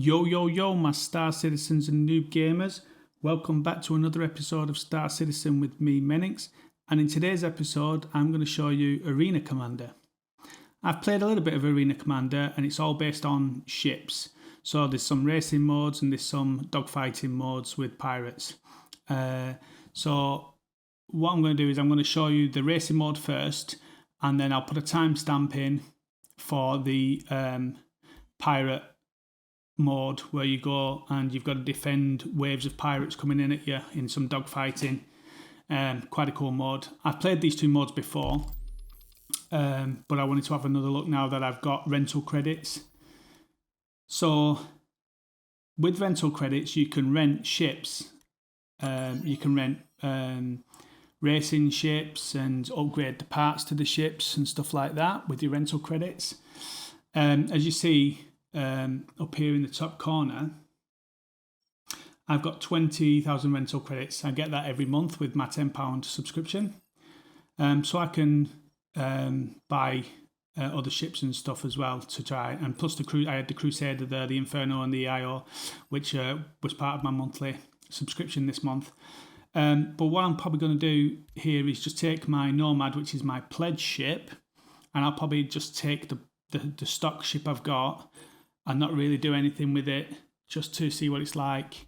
Yo, yo, yo, my Star Citizens and Noob Gamers. Welcome back to another episode of Star Citizen with me, Menix. And in today's episode, I'm going to show you Arena Commander. I've played a little bit of Arena Commander and it's all based on ships. So there's some racing modes and there's some dogfighting modes with pirates. So what I'm going to do is I'm going to show you the racing mode first, and then I'll put a timestamp in for the pirate mode where you go and you've got to defend waves of pirates coming in at you in some dogfighting. Quite a cool mode. I've played these two modes before, but I wanted to have another look now that I've got rental credits. So with rental credits you can rent ships, you can rent racing ships and upgrade the parts to the ships and stuff like that with your rental credits. As you see up here in the top corner, I've got 20,000 rental credits. I get that every month with my £10 subscription. So I can buy other ships and stuff as well to try. And plus I had the Crusader there, the Inferno and the IO, which was part of my monthly subscription this month. But what I'm probably going to do here is just take my Nomad, which is my pledge ship, and I'll probably just take the stock ship I've got and not really do anything with it, just to see what it's like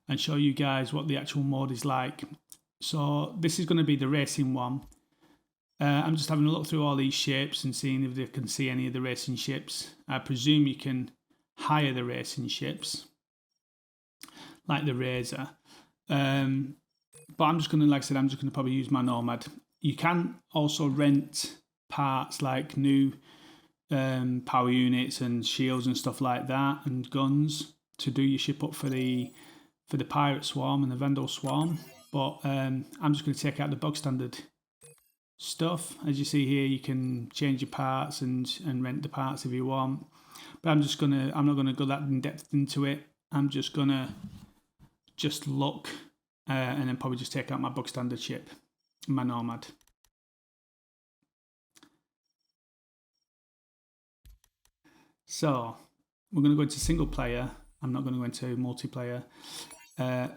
and show you guys what the actual mode is like. So this is going to be the racing one. I'm just having a look through all these ships and seeing if they can see any of the racing ships. I presume you can hire the racing ships, like the Razor. But I'm just going to, like I said, I'm just going to probably use my Nomad. You can also rent parts like new power units and shields and stuff like that, and guns to do your ship up for the pirate swarm and the Vandal swarm. But I'm just going to take out the bog standard stuff. As you see here, you can change your parts and rent the parts if you want. But I'm not gonna go that in depth into it. I'm just gonna look and then probably just take out my bog standard ship, my Nomad. So we're going to go into single player. I'm not going to go into multiplayer.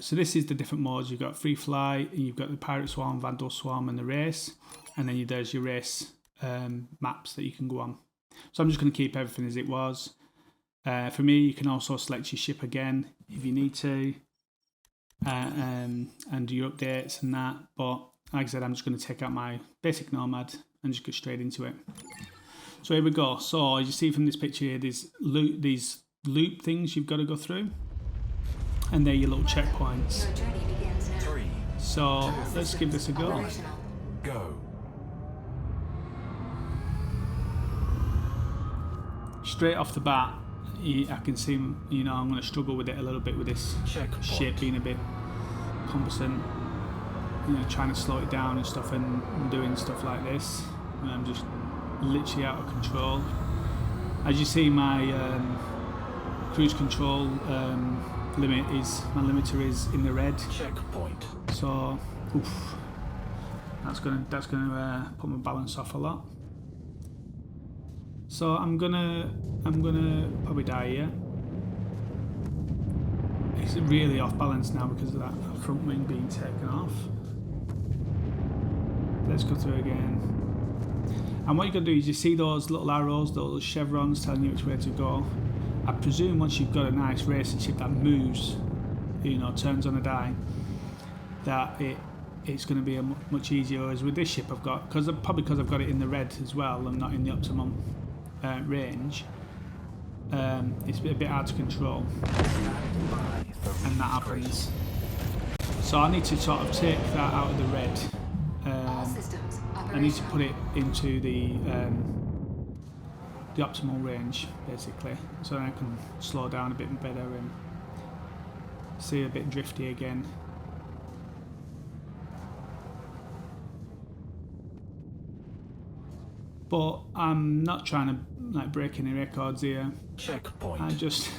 So this is the different modes. You've got free flight, and you've got the pirate swarm, Vandal swarm, and the race. And then there's your race maps that you can go on. So I'm just going to keep everything as it was. For me, you can also select your ship again if you need to, and do your updates and that. But like I said, I'm just going to take out my basic Nomad and just get straight into it. So here we go. So as you see from this picture here, these loop things you've got to go through, and they're your little checkpoints. So let's give this a go. Straight off the bat, I can see, I'm going to struggle with it a little bit with this ship being a bit cumbersome. Trying to slow it down and stuff, and doing stuff like this. And I'm just literally out of control. As you see, my cruise control limiter is in the red. Checkpoint. So, that's gonna put my balance off a lot. So I'm gonna probably die here. It's really off balance now because of that front wing being taken off. Let's go through again. And what you're going to do is you see those little arrows, those chevrons telling you which way to go. I presume once you've got a nice racing ship that moves, turns on a dime, that it's going to be much easier. Whereas with this ship I've got, probably because I've got it in the red as well and not in the optimum range, it's a bit hard to control. And that happens. So I need to sort of take that out of the red. I need to put it into the optimal range, basically, so I can slow down a bit better and see a bit drifty again. But I'm not trying to break any records here. Checkpoint. I just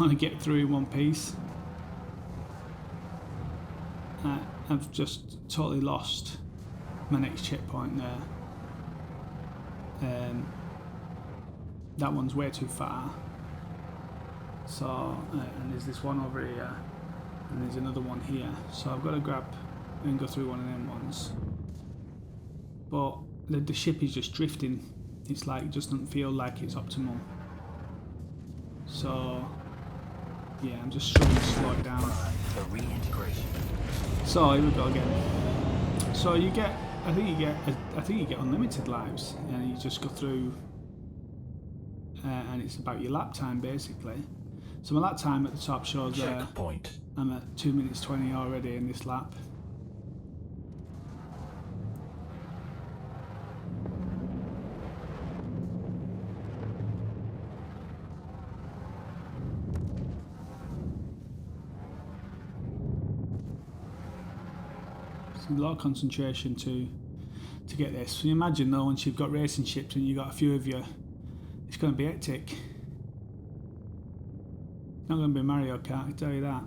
want to get through in one piece. I've just totally lost my next checkpoint there. That one's way too far. So, and there's this one over here, and there's another one here. So I've got to grab and go through one of them ones. But the ship is just drifting. It's like, it just doesn't feel like it's optimal. So, yeah, I'm just trying to slow it down. The reintegration. So here we go again. So you get, I think you get unlimited lives, and you just go through, and it's about your lap time basically. So my lap time at the top shows Checkpoint. I'm at 2 minutes 20 already in this lap. A lot of concentration to get this. So you imagine though, once you've got racing ships and you've got a few of you, it's going to be hectic. It's not going to be Mario Kart, I can tell you that.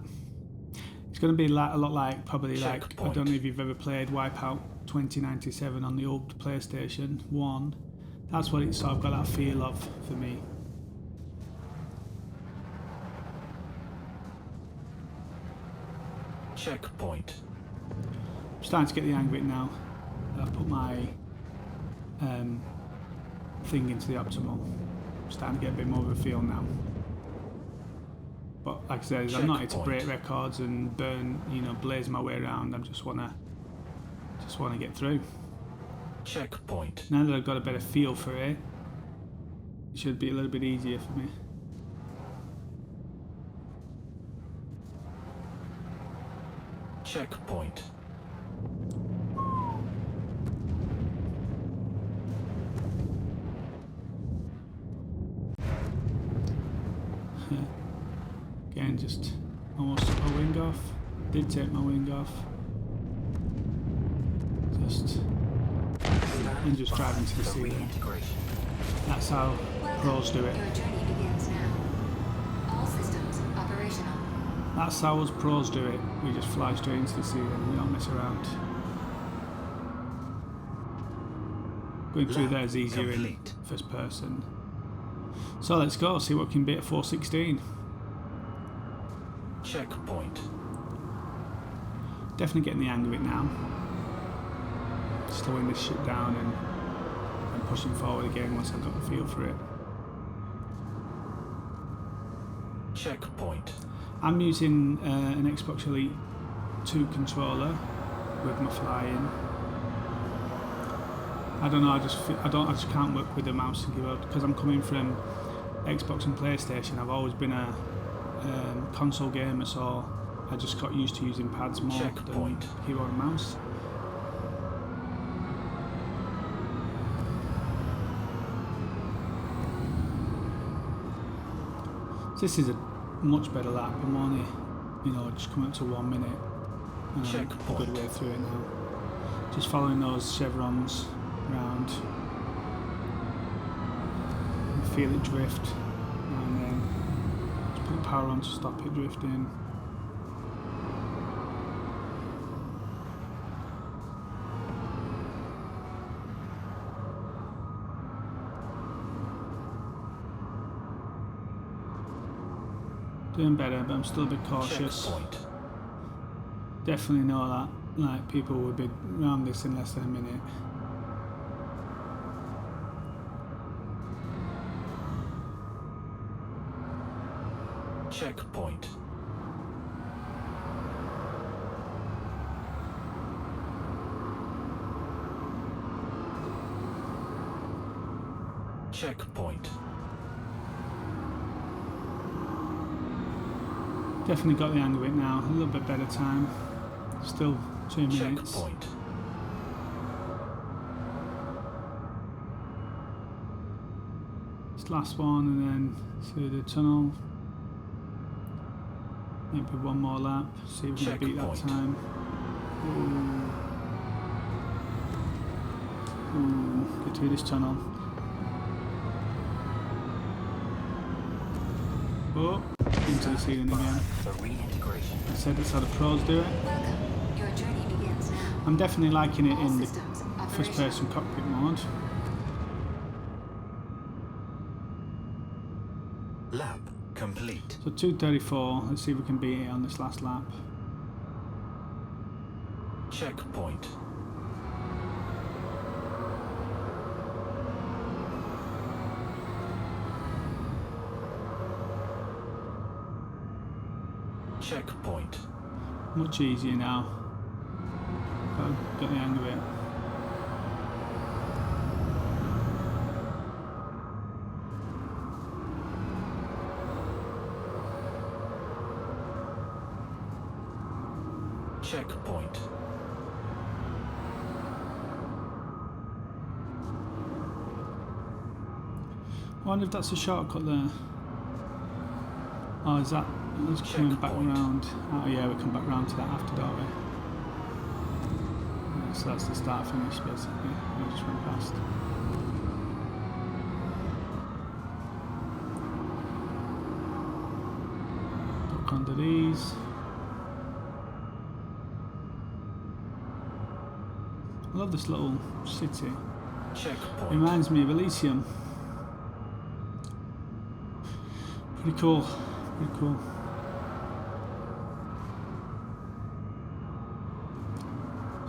It's going to be like, a lot like, probably like, I don't know if you've ever played Wipeout 2097 on the old PlayStation 1. That's what it's sort of got that feel of for me. Checkpoint. I'm starting to get the hang of it now. I put my thing into the optimal. I'm starting to get a bit more of a feel now. But like I said, I'm not here to break records and burn, you know, blaze my way around. I just wanna get through. Checkpoint. Now that I've got a better feel for it, it should be a little bit easier for me. Checkpoint. Again, just almost took my wing off. Did take my wing off. Just driving to the sea. That's how pros do it. Your journey begins now. All systems operational. That's how us pros do it. We just fly straight into the sea and we don't mess around. Going through there is easier in first person. So let's go, see what can be at 416. Checkpoint. Definitely getting the hang of it now. Slowing this shit down and pushing forward again once I've got the feel for it. Checkpoint. I'm using an Xbox Elite 2 controller with my flying. I don't know. I just can't work with the mouse and keyboard because I'm coming from Xbox and PlayStation. I've always been a console gamer, so I just got used to using pads more than keyboard and mouse. This is a much better lap. I'm only, you know, just coming up to 1 minute, and I'm a good way through it now. Just following those chevrons around. You feel it drift, and then just put power on to stop it drifting. Doing better, but I'm still a bit cautious. Definitely know that, like, people would be around this in less than a minute. Checkpoint. Checkpoint. Definitely got the hang of it now. A little bit better time. Still 2 minutes. Checkpoint. This last one, and then through the tunnel. Maybe one more lap. See if we can beat that time. Ooh, get through this tunnel. Oh, into the ceiling again. I said that's how the pros do it. Welcome. Your journey begins now. I'm definitely liking it All in the systems first person cockpit mode. Lab complete. So 234. Let's see if we can beat it on this last lap. Checkpoint. Checkpoint. Much easier now. Got the hang of it. Checkpoint. I wonder if that's a shortcut there. Oh, is that? It's coming back round. Oh yeah, we come back round to that after, don't we? Yeah, so that's the start finish basically. We just went past. Look under these. I love this little city. Checkpoint. Reminds me of Elysium. Pretty cool. Pretty cool.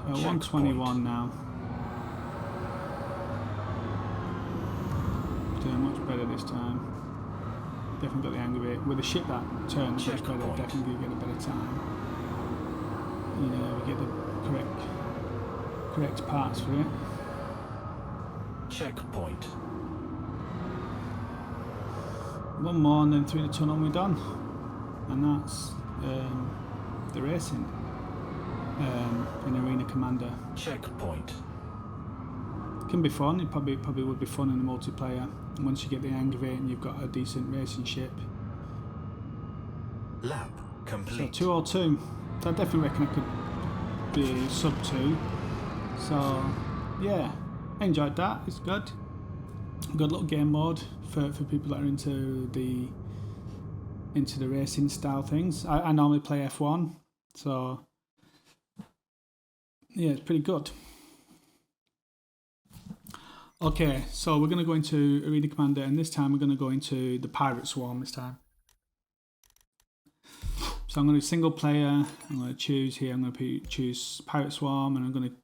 So 121 now. Doing much better this time. Definitely got the hang of it. With a ship that turns much better, definitely get a better time. You know, we get the correct parts for it. Checkpoint. One more and then through the tunnel we're done. And that's the racing in Arena Commander. Checkpoint. Can be fun. It probably would be fun in the multiplayer once you get the hang of it and you've got a decent racing ship. Lap So complete. 202. So I definitely reckon I could be sub 2. So yeah, I enjoyed that. It's good. Good little game mode for people that are into the racing style things. I normally play F1, so yeah, it's pretty good. Okay, so we're going to go into Arena Commander, and this time we're going to go into the Pirate Swarm this time. So I'm going to do single player. I'm going to choose here. I'm going to choose Pirate Swarm, and I'm going to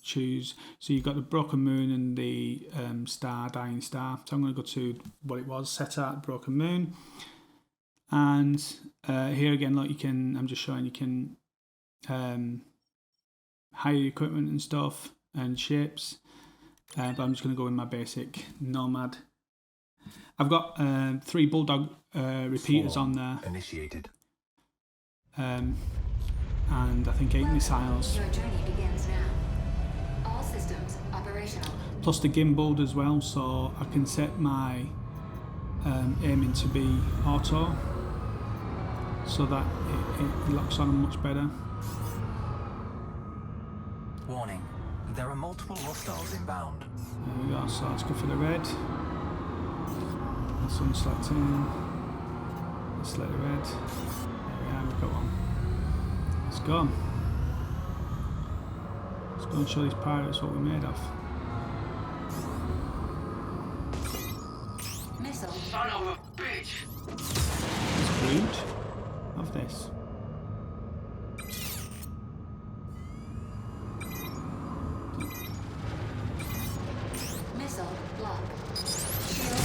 choose. So you've got the Broken Moon and the Dying Star. So I'm going to go to what it was set at, Broken Moon. And here again, look, you can. I'm just showing you can hire equipment and stuff and ships. But I'm just going to go in my basic Nomad. I've got 3 Bulldog repeaters on there. Initiated. And I think 8 missiles. Your journey begins now. All systems operational. Plus the gimbaled as well, so I can set my aiming to be auto, so that it locks on much better. Warning. There are multiple hostiles inbound. There we go, so let's go for the red. That's unselecting. Let's select the red. There we are, we've got one. Let's go. Let's go and show these pirates what we're made of. Missile. Son of a bitch! It's rude of this. Missile block. Shield.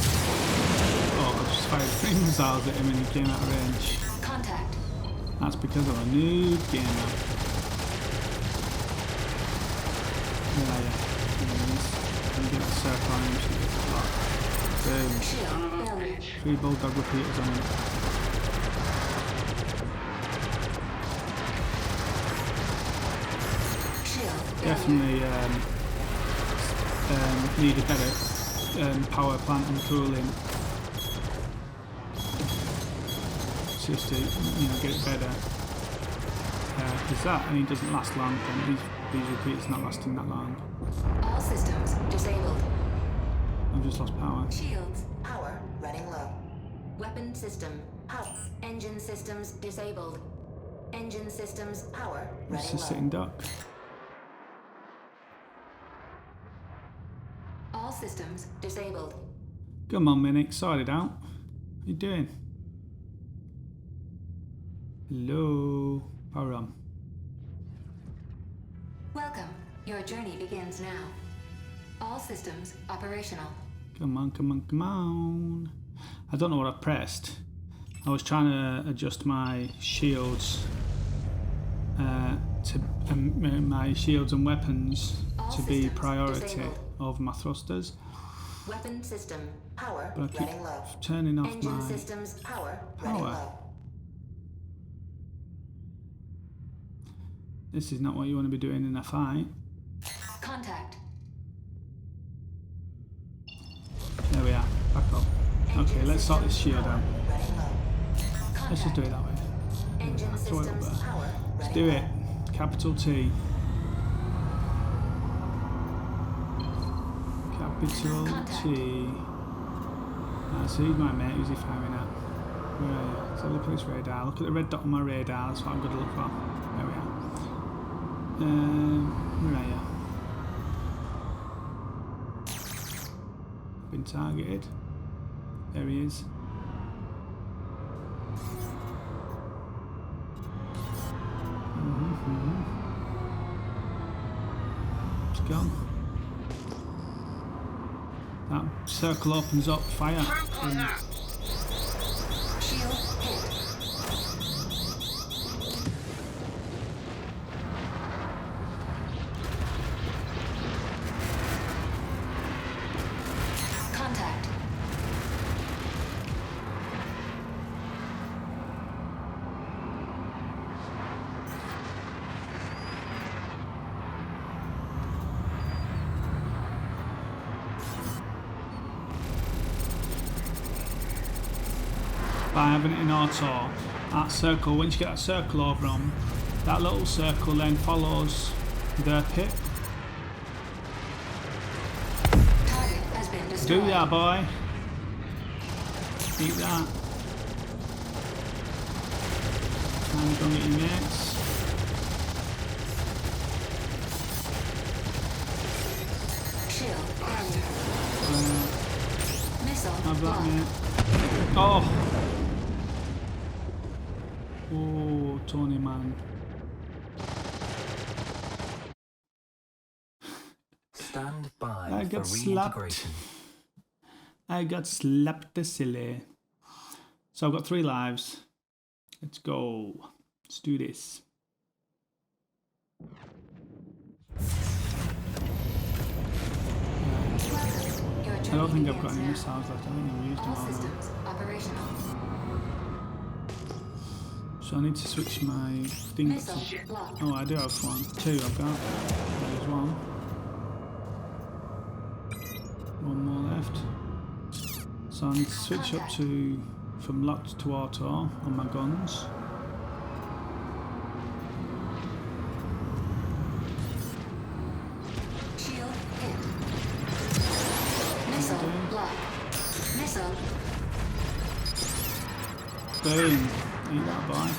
Oh, I just fired 3 missiles at him and he came out of range. Contact. That's because I'm a noob gamer. Yeah. Let me get that circle on him so he gets a block. Boom. Shield failure. 3 Bulldog repeaters on him. Shield failure. Definitely need a better power plant and cooling. Just to get it better. Because that only doesn't last long, and these repeaters not lasting that long. All systems disabled. I've just lost power. Shields power running low. Weapon system power. Engine systems disabled. Engine systems power It's running just low. sitting duck. All systems disabled. Come on, Minix, sort it out. What are you doing? Hello. Power on. Welcome. Your journey begins now. All systems operational. Come on, come on, come on. I don't know what I pressed. I was trying to adjust my shields my shields and weapons All to be systems priority disabled. over my thrusters. Weapon system power But I keep running low. turning off Engine my systems power running power. low. This is not what you want to be doing in a fight. Contact. There we are. Back up. Okay, Engine let's sort this systems shield power out. running low. Let's just do it that way. Engine Throw it up systems there. power Let's running do low. it. Capital T. Capital Contact. T. So he's my mate. Who's he firing at? Where are you? So look at this radar. Look at the red dot on my radar. That's what I'm going to look for. There we are. Where are you? Been targeted. There he is. It's gone. That circle opens up fire. Shield hit. Contact. By having it in auto, that circle, once you get that circle over them, that little circle then follows their pit. Target has been destroyed. Do that, boy. Eat that. Time to go get your mates. Shield failure. Missile Have that, blocked. mate. Oh! Oh, Tony, man. Stand by I for got slapped. reintegration. I got slapped the silly. So I've got 3 lives. Let's go. Let's do this. Your I journey don't think I've begins got any now. missiles left. I think I've used them All all now. systems operational. So I need to switch my thing. Missile blocked. Oh, I do have 1. 2 I've got. There's 1. 1 more left. So I need to switch up to from locked to auto on my guns. Shield hit. Missile blocked. Missile. Boom. Eat that, boy.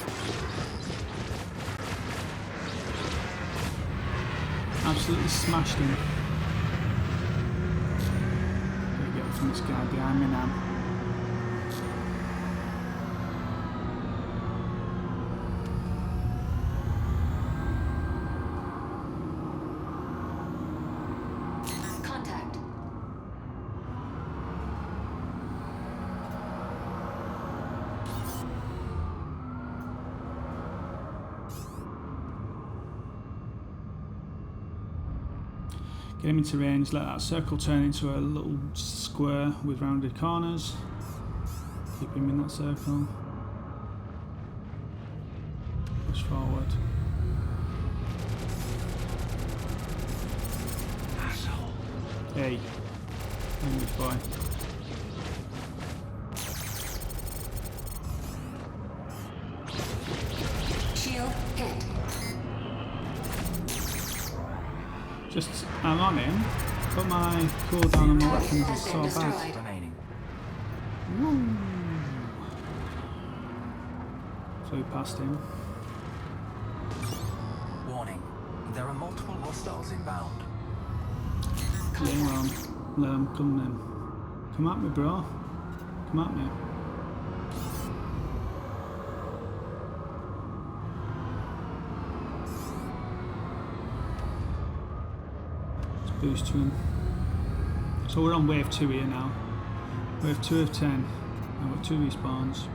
Absolutely smashed him. Gotta get it from this guy behind me now. Contact. Get him into range, let that circle turn into a little square with rounded corners. Keep him in that circle. Push forward. Hey, English boy. Shield hit. Just, I'm on him, but my cooldown on my weapons is so bad. Destroyed. Remaining. Woo. Flew past him. Warning. There are multiple hostiles inbound. Let him on. Let him come then. Come at me, bro. Come at me. boost to him. So we're on wave 2 here now. Wave 2 of 10. I've got 2 respawns.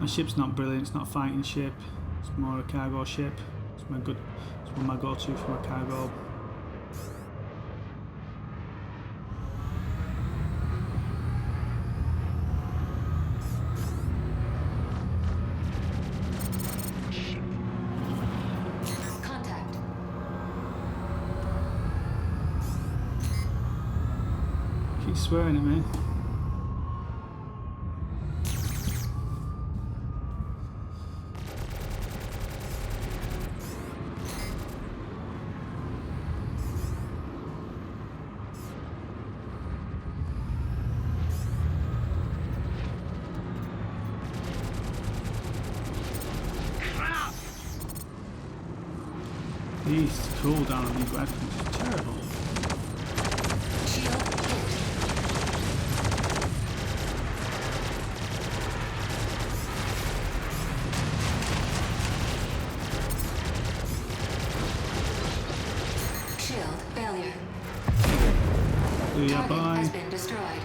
My ship's not brilliant, it's not a fighting ship. It's more a cargo ship. It's one of my go-to for my cargo. Contact. Keeps swearing at me. These cooldown on these weapons is terrible. Shield hit. Shield failure. Do ya Target bye. has been destroyed.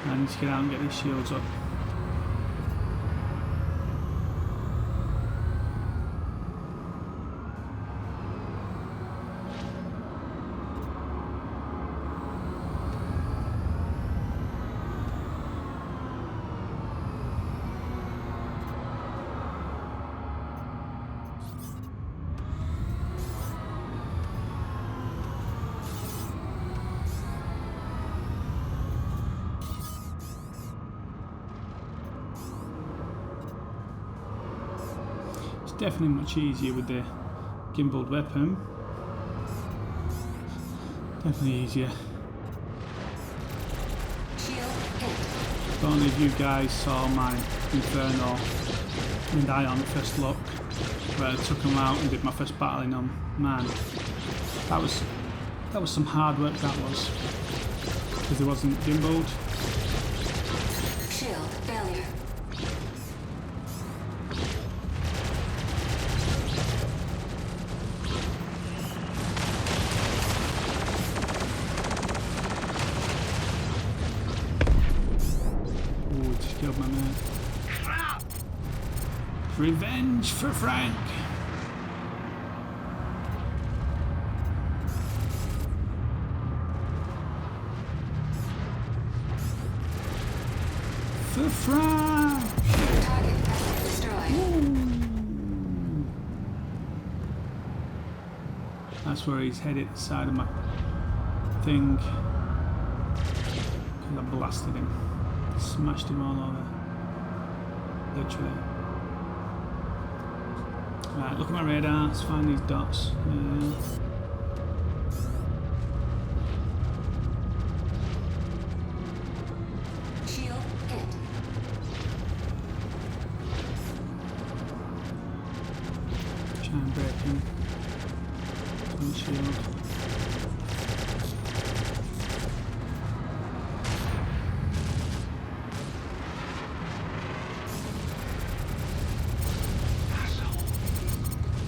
I need to get out and get these shields up. Definitely much easier with the gimbaled weapon. Definitely easier. Shield hit. Don't know if you guys saw my Inferno and I on first look, where I took them out and did my first battle in them. Man, that was some hard work. That was because it wasn't gimbaled. Shield failure. Ooh, just killed my mate. Revenge for Frank. For Frank. Target has been destroyed. That's where he's headed, the side of my thing. Because I blasted him. Smashed him all over. Literally. Right, look at my radar, let's find these dots. Shield hit. Try and break him. One shield.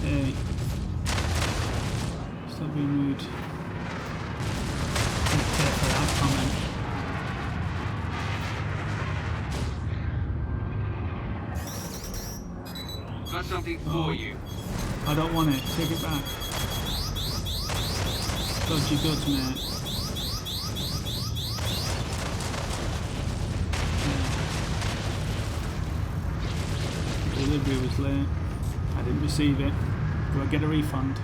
Hey. Stop being rude. Be careful of that comment. Got something for you. I don't want it. Take it back. Dodgy goods, mate. Yeah. Delivery was late. I didn't receive it. Do I get a refund?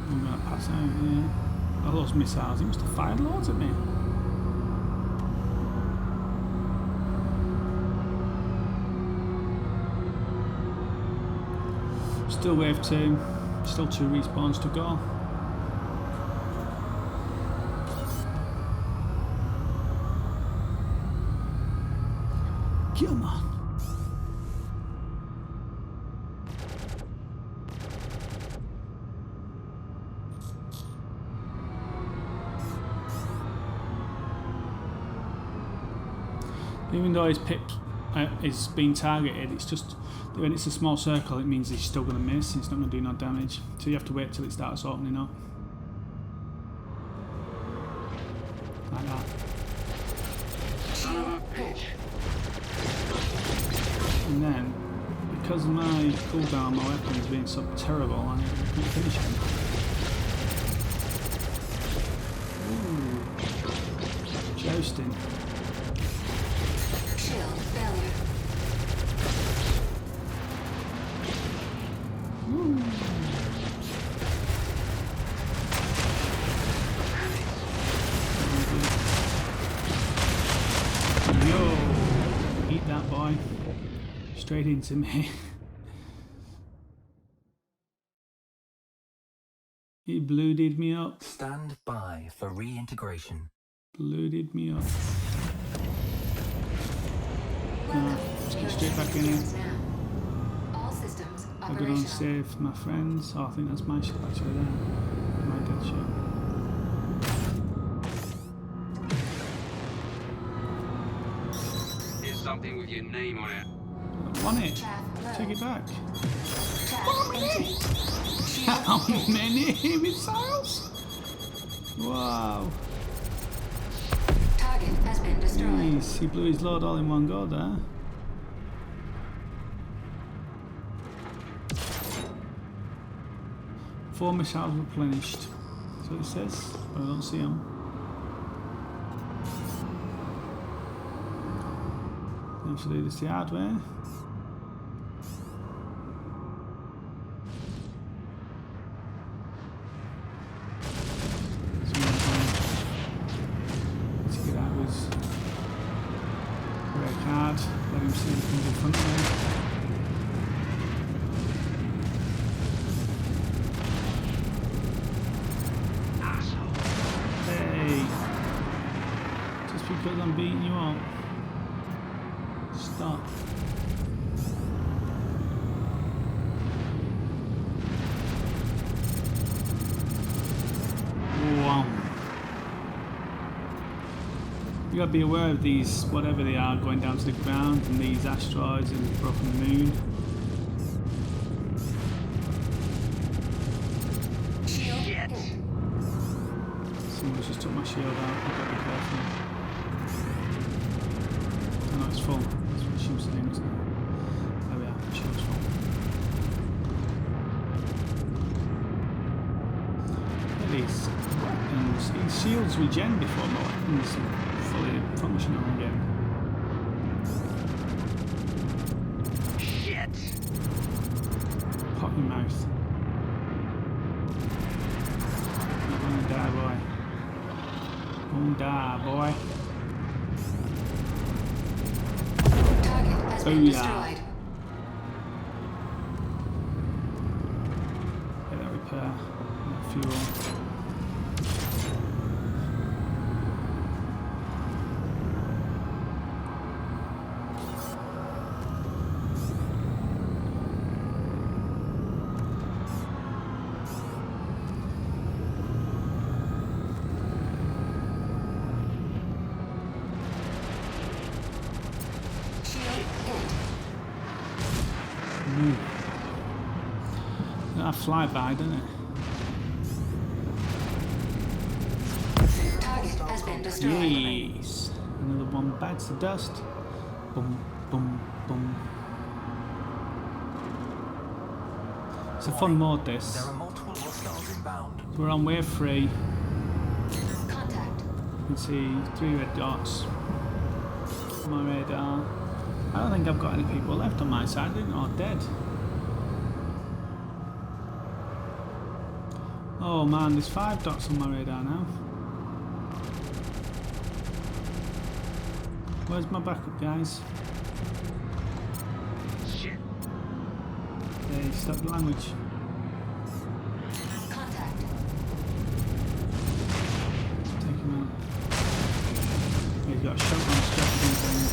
I'm gonna pass out, yeah. All those missiles, he must have fired loads at me. Still wave 2, still 2 respawns to go. Come on. Even though he's picked is being targeted, it's just when it's a small circle, it means it's still going to miss. It's not going to do no damage. So you have to wait till it starts opening up. Like that. Son of a bitch. And then, because my cooldown on my weapon is being so terrible, I need to finish him. Ooh. Jousting. Shield failure. Ooh. Yo! Eat that boy. Straight into me. He blooded me up. Stand by for reintegration. Blooded me up. Welcome Let's to get your straight back in here. systems now. All systems I'll go on operational. save my friends. Oh, I think that's my ship actually there. My dead ship. Here's something with your name on it. I want it. Chaff low. Take it back. Chaff empty. Shield How hit. many missiles? Wow. Target has been destroyed. Nice. He blew his load all in one go there. Four missiles replenished. That's what it says, but I don't see them. I have to do this the hard way. Let's get out with red card. Let him see who comes in front of me. Hey! Just because I'm beating you up. Stop. Wow. You gotta be aware of these, whatever they are, going down to the ground, and these asteroids and the broken moon. Shield hit. Someone's just took my shield out. I've got to be careful. Oh no, it's full. That's what the shield's saying, isn't it? There we are. The shield's full. Look at these weapons. These shields regen before my weapons are fully functional again. Shit! Pot your mouth. You're gonna die, boy. Gonna die, boy. Target has been Booyah. destroyed. Get that repair. That fuel. Shield hit. That fly by, doesn't it? Target has been destroyed. Yes. Another one bites the dust. Boom, boom, boom. It's a fun mode, this. There are multiple hostiles inbound. We're on wave 3. Contact. You can see 3 red dots on my radar. I don't think I've got any people left on my side, or dead. Oh man, there's 5 dots on my radar now. Where's my backup, guys? Shit! Hey, stop the language. Contact. Take him out. He's got a shotgun strategy thing.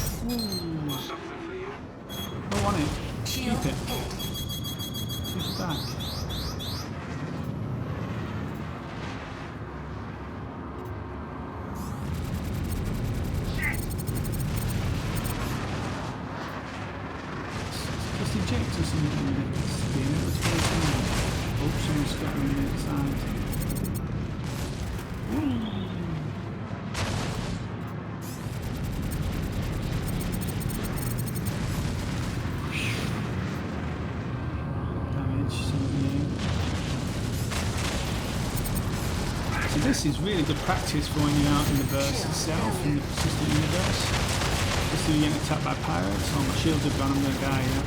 Got something for you. I want it. Shield Keep it. hit. Take it back. magic to something that's being able to go somewhere. Oh, someone's scattering me outside. Damage, something. So this is really good practice for when you're out in the verse itself, in the persistent universe. Just so you're getting attacked by pirates. Oh, my shields have gone, I'm going to die, yeah.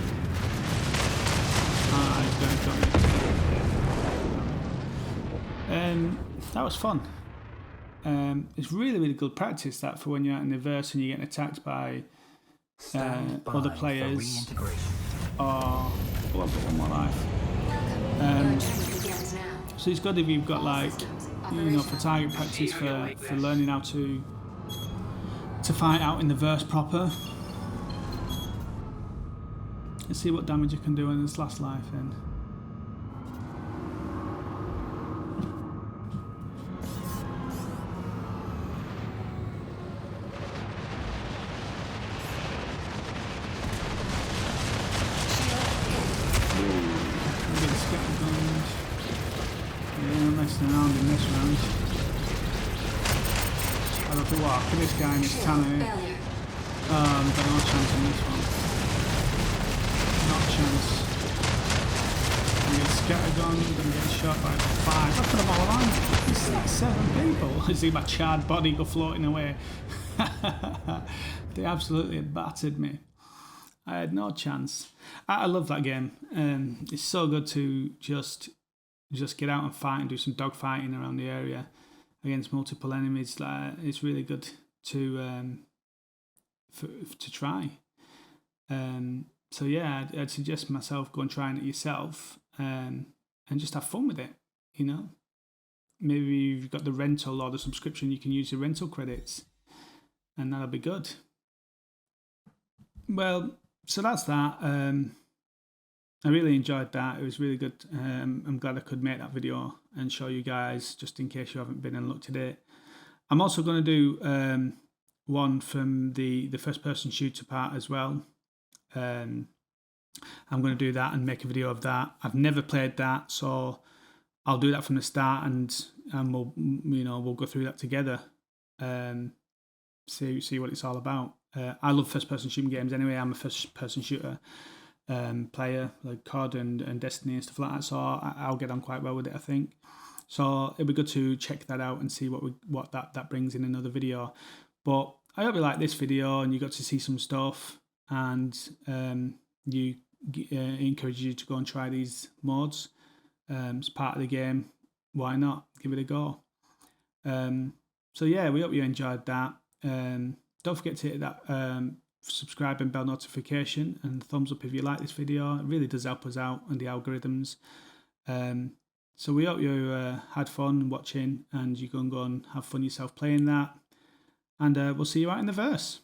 Ah, he's going to got me. That was fun. It's really, really good practice that for when you're out in the verse and you're getting attacked by other players. Or, oh, I've got one more life. So it's good if you've got like, you know, for target practice for learning how to fight out in the verse proper. Let's see what damage you can do in this last life then. Yeah, I'm messing around in this round. I don't know what, look at this guy and his tanner. I've got no chance on this one. Not a chance. I'm going to get scattergun, I'm going to get shot by 5. Look at them all around. It's like 7 people. I see my charred body go floating away. They absolutely battered me. I had no chance. I love that game. It's so good to just get out and fight and do some dog fighting around the area against multiple enemies. It's really good to try. So yeah, I'd suggest myself go and trying it yourself and just have fun with it. You know, maybe you've got the rental or the subscription, you can use your rental credits, and that'll be good. Well, so that's that. I really enjoyed that. It was really good. I'm glad I could make that video and show you guys, just in case you haven't been and looked at it. I'm also going to do one from the first-person shooter part as well. I'm going to do that and make a video of that. I've never played that, so I'll do that from the start, and we'll go through that together. See what it's all about. I love first-person shooting games anyway. I'm a first-person shooter player, like COD and Destiny and stuff like that, so I'll get on quite well with it, I think. So it'll be good to check that out and see what that brings in another video. But I hope you like this video and you got to see some stuff, and encourage you to go and try these mods. It's part of the game. Why not? Give it a go. So yeah, we hope you enjoyed that. Don't forget to hit that subscribe and bell notification and thumbs up if you like this video. It really does help us out on the algorithms. So we hope you had fun watching, and you can go and have fun yourself playing that, and we'll see you out in the verse.